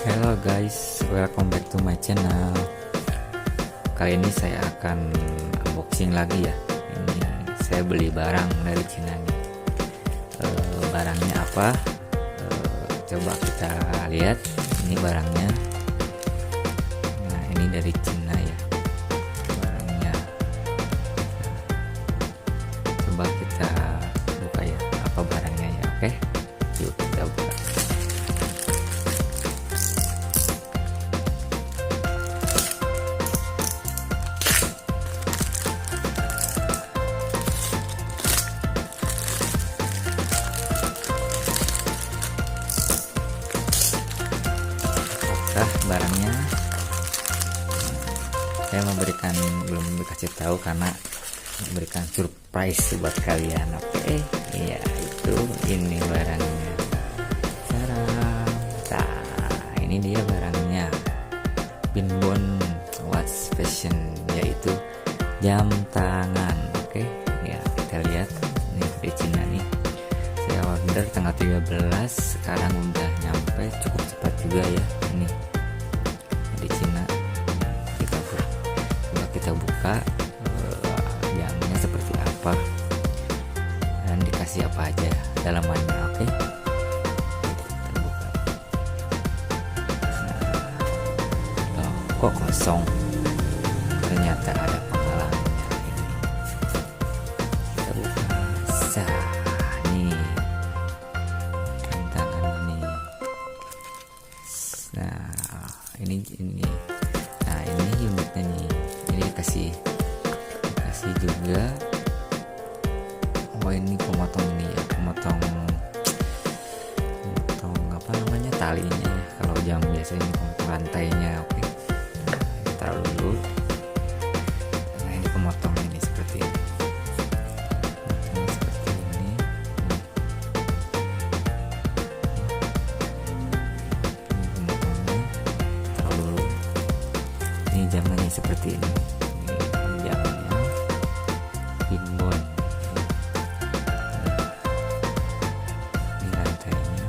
Hello guys, welcome back to my channel. Kali ini saya akan unboxing lagi ya. Ini saya beli barang dari Cina nih. Barangnya apa? Coba kita lihat. Ini barangnya. Nah, ini dari Cina ya. Barangnya. Coba kita buka ya. Apa barangnya ya? Oke. Yuk kita buka. Barangnya saya belum dikasih tahu karena memberikan surprise buat kalian. Oke, iya itu ini barangnya. Nah, ini dia barangnya, Pinbon Watch Fashion, yaitu jam tangan. Oke, ya kita lihat ini dari Cina nih. Saya order tanggal 13, sekarang udah nyampe, cukup cepat juga ya. Ini di Cina. Kita buka jamnya seperti apa dan dikasih apa aja dalamannya. Oke, kita buka. Nah, kok kosong, ternyata ada penghalangnya. Ini kita buka. Nih tangan nih. Nah, ini nah ini unitnya nih. Ini dikasih juga. Oh, ini pemotong ini ya, pemotong apa namanya, talinya ya. Kalau jam biasa ini pemotong rantainya. Oke, kita taruh dulu. Nah, ini pemotong ini seperti ini. Jamnya seperti ini. Ini jamnya Pinbon. Ini rantainya.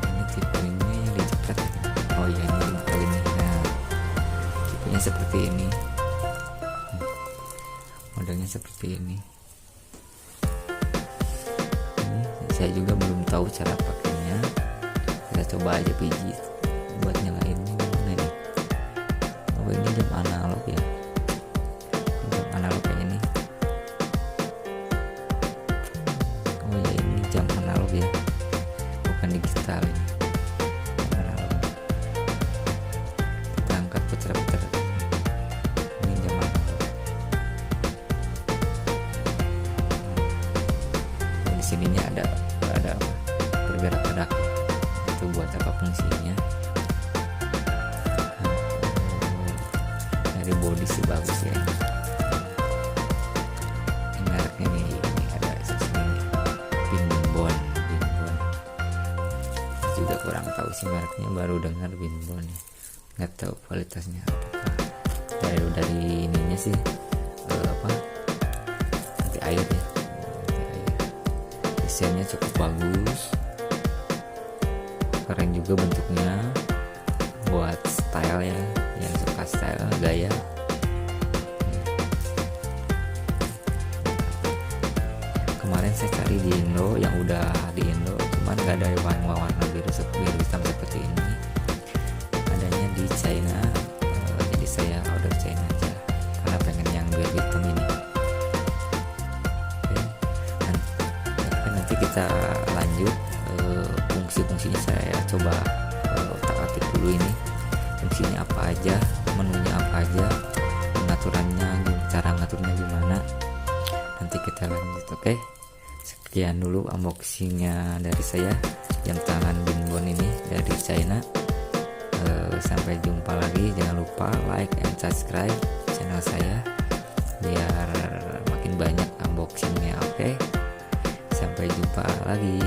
Ini tipenya yang dijepret. Oh iya, ini dibuka ini. Nah, tipenya seperti ini. Modelnya seperti ini. Ini saya juga belum tahu cara pakainya. Kita coba aja pijit buat nyalain. Oh, ini jam analog ya, jam analog kayak ini. Oh ya, ini jam analog ya, bukan digital ini. Analog. Kita angkat putar-putar. Ini jam analog. Oh, di sininya ada bergerak-gerak. Itu buat apa fungsinya? Dari body sih bagus ya. Ini mereknya ini ada sini Pinbon. Juga kurang tahu sih mereknya, baru dengar Pinbon. Nggak tahu kualitasnya apakah. Dari ininya sih apa, anti air ya, anti air. Desainnya cukup bagus, keren juga bentuknya, buat style ya, yang suka style gaya. Kemarin saya cari di Indo, yang udah di Indo cuman gak ada warna biru hitam seperti ini. Adanya di China, jadi saya order China aja karena pengen yang biru hitam ini. Oke, nanti kita lanjut fungsi-fungsinya. Saya coba otak-atik dulu ini fungsinya apa aja, menunya apa aja, pengaturannya, cara ngaturnya gimana. Nanti kita lanjut. Oke, sekian dulu unboxingnya dari saya, jam tangan Pinbon ini dari China. Sampai jumpa lagi. Jangan lupa like and subscribe channel saya biar makin banyak unboxingnya. Oke, sampai jumpa lagi.